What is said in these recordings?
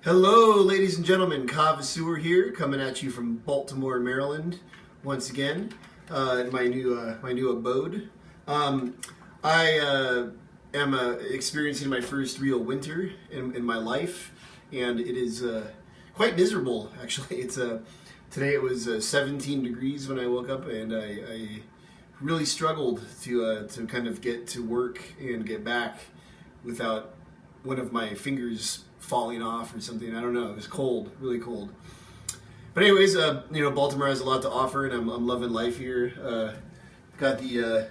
Hello, ladies and gentlemen. Kava here, coming at you from Baltimore, Maryland, once again, in my new abode. I am experiencing my first real winter in my life, and it is quite miserable. Actually, today it was 17 degrees when I woke up, and I really struggled to kind of get to work and get back without one of my fingers falling off or something. I don't know. It was cold, really cold. But anyways, Baltimore has a lot to offer, and I'm loving life here. Got the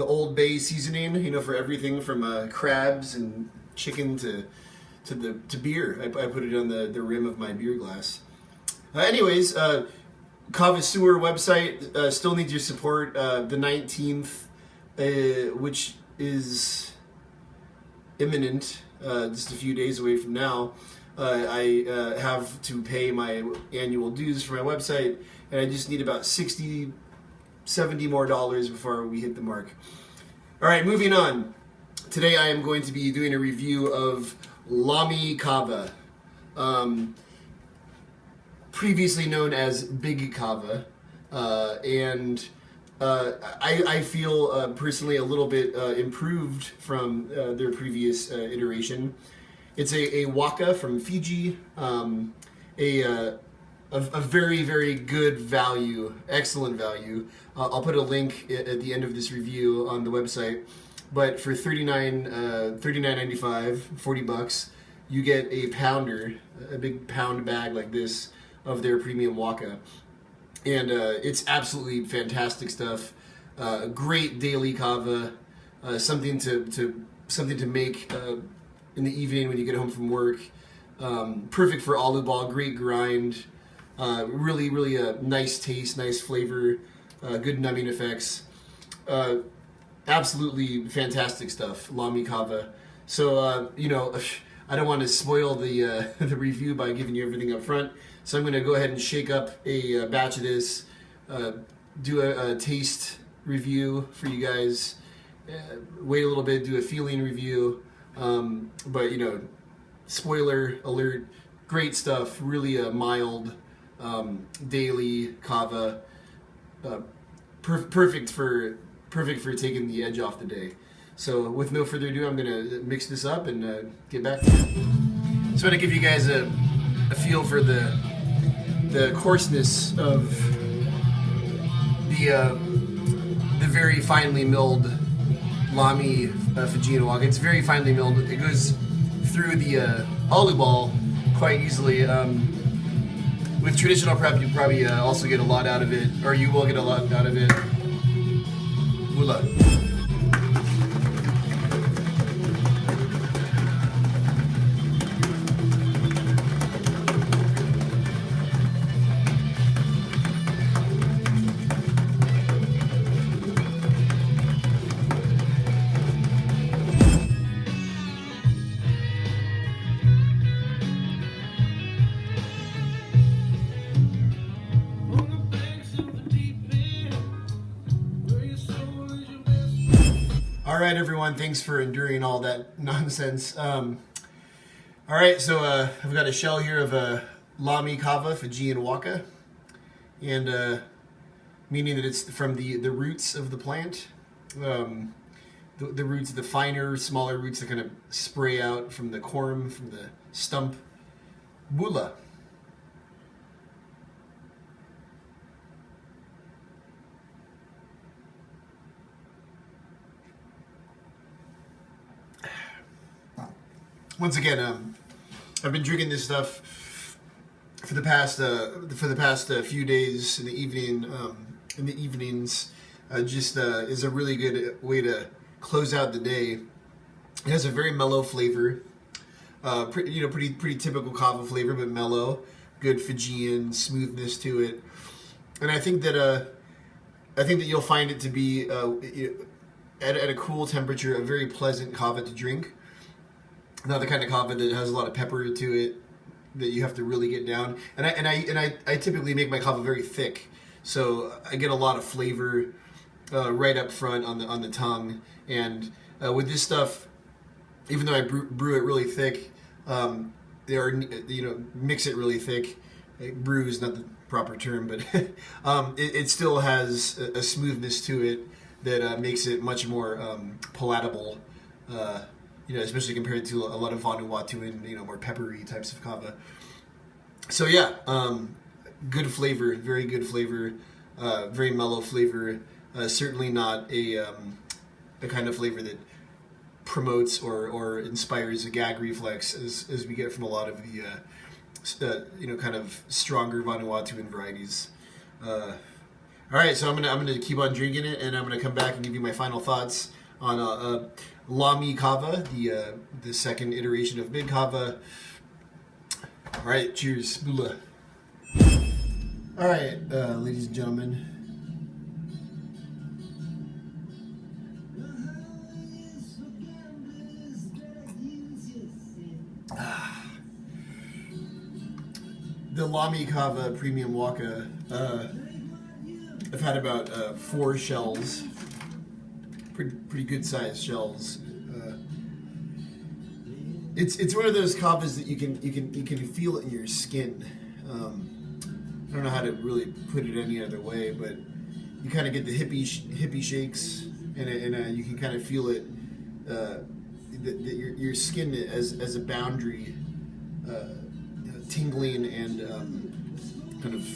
Old Bay seasoning, for everything from crabs and chicken to beer. I put it on the rim of my beer glass. Anyways, Kava website still needs your support. The 19th, which is imminent. Just a few days away from now, I have to pay my annual dues for my website, and I just need about $60, $70 more before we hit the mark. All right, moving on. Today I am going to be doing a review of Lami Kava, previously known as Big Kava, and I feel personally a little bit improved from their previous iteration. It's a Waka from Fiji, a very, very good value, excellent value. I'll put a link at the end of this review on the website. But for $39.95, $40, you get a pounder, a big pound bag like this of their premium Waka. And it's absolutely fantastic stuff. Great daily kava, something to make in the evening when you get home from work. Perfect for aloo ball. Great grind. Really nice taste, nice flavor. Good numbing effects. Absolutely fantastic stuff. Lami Kava. So I don't want to spoil the the review by giving you everything up front. So I'm going to go ahead and shake up a batch of this, do a taste review for you guys, wait a little bit, do a feeling review, but spoiler alert, great stuff, really a mild daily kava, perfect for taking the edge off the day. So with no further ado, I'm going to mix this up and get back to it. So I'm going to give you guys a feel for the coarseness of the very finely milled Lami Fijian Waka. It's very finely milled. It goes through the aloo ball quite easily. With traditional prep, you probably also get a lot out of it, or you will get a lot out of it. Mula. All right, everyone. Thanks for enduring all that nonsense. All right, so I've got a shell here of Lami Kava Fijian Waka, and meaning that it's from the roots of the plant, the roots, the finer, smaller roots that kind of spray out from the corm, from the stump. Bula. Once again, I've been drinking this stuff for the past few days in the evening. In the evenings, just is a really good way to close out the day. It has a very mellow flavor, pretty typical kava flavor, but mellow. Good Fijian smoothness to it, and I think that you'll find it to be at a cool temperature a very pleasant kava to drink. Not the kind of kava that has a lot of pepper to it that you have to really get down. And I typically make my kava very thick, so I get a lot of flavor right up front on the tongue. And with this stuff, even though I brew it really thick, mix it really thick. Brew is not the proper term, but it still has a smoothness to it that makes it much more palatable. Especially compared to a lot of Vanuatuan, more peppery types of kava. So yeah, good flavor, very good flavor, very mellow flavor. Certainly not a kind of flavor that promotes or inspires a gag reflex as we get from a lot of the kind of stronger Vanuatuan varieties. All right, so I'm gonna keep on drinking it, and I'm gonna come back and give you my final thoughts on Lami Kava, the second iteration of Big Kava. All right, cheers, Bula. All right, ladies and gentlemen. The Lami Kava Premium Waka. I've had about 4 shells. Pretty good sized shells. It's one of those kavas that you can feel it in your skin. I don't know how to really put it any other way, but you kind of get the hippie shakes, and you can kind of feel it. That your skin as a boundary, tingling and kind of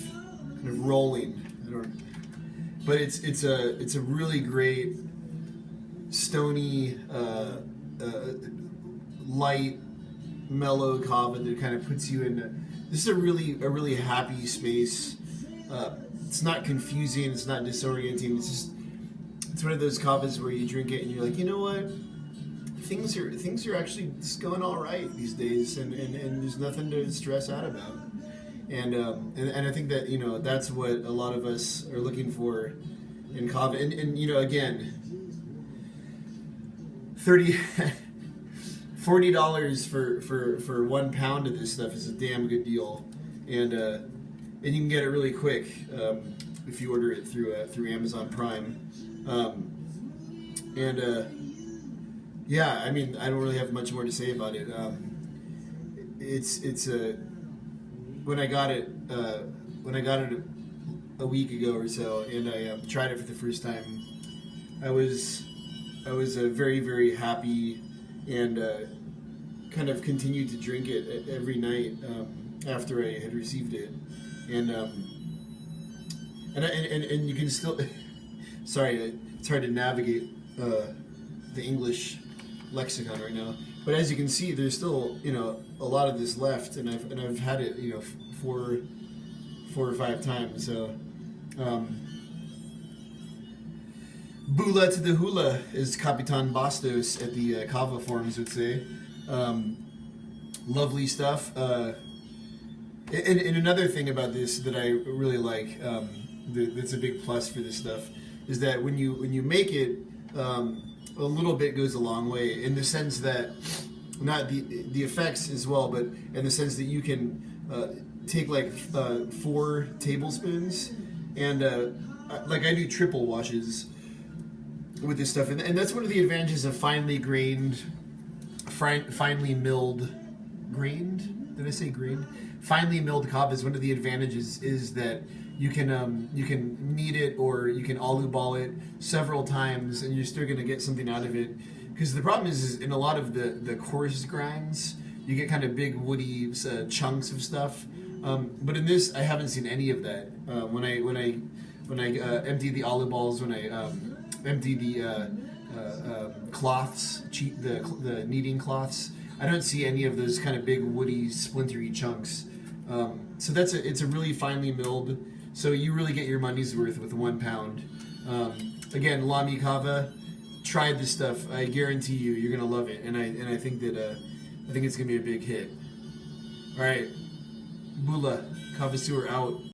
rolling. But it's a really great stony, light, mellow kava that kind of puts you in. This is a really happy space. It's not confusing. It's not disorienting. It's one of those kavas where you drink it and you're like, you know what? Things are actually just going all right these days, and there's nothing to stress out about. And I think that that's what a lot of us are looking for in kava. And again, $40 for 1 pound of this stuff is a damn good deal, and you can get it really quick if you order it through Amazon Prime. Yeah, I mean, I don't really have much more to say about it. It's when I got it a week ago or so, and I tried it for the first time, I was very, very happy, and kind of continued to drink it every night after I had received it, and you can still sorry, it's hard to navigate the English lexicon right now, but as you can see, there's still a lot of this left, and I've had it 4 or 5 times. So Bula to the hula, as Capitan Bastos at the Kava forums would say. Lovely stuff. And another thing about this that I really like, that's a big plus for this stuff, is that when you make it, a little bit goes a long way, in the sense that not the effects as well, but in the sense that you can take like 4 tablespoons, and like I do triple washes with this stuff, and that's one of the advantages of finely milled kava. Is one of the advantages is that you can knead it, or you can alu ball it several times, and you're still going to get something out of it. Because the problem is in a lot of the coarse grinds, you get kind of big woody chunks of stuff. But in this, I haven't seen any of that. When I empty the alu balls, when I empty the cloths, the kneading cloths, I don't see any of those kind of big woody splintery chunks. So it's a really finely milled. So you really get your money's worth with 1 pound. Again, Lami Kava, try this stuff. I guarantee you're gonna love it, and I think that I think it's gonna be a big hit. All right, Bula Kava Sewer out.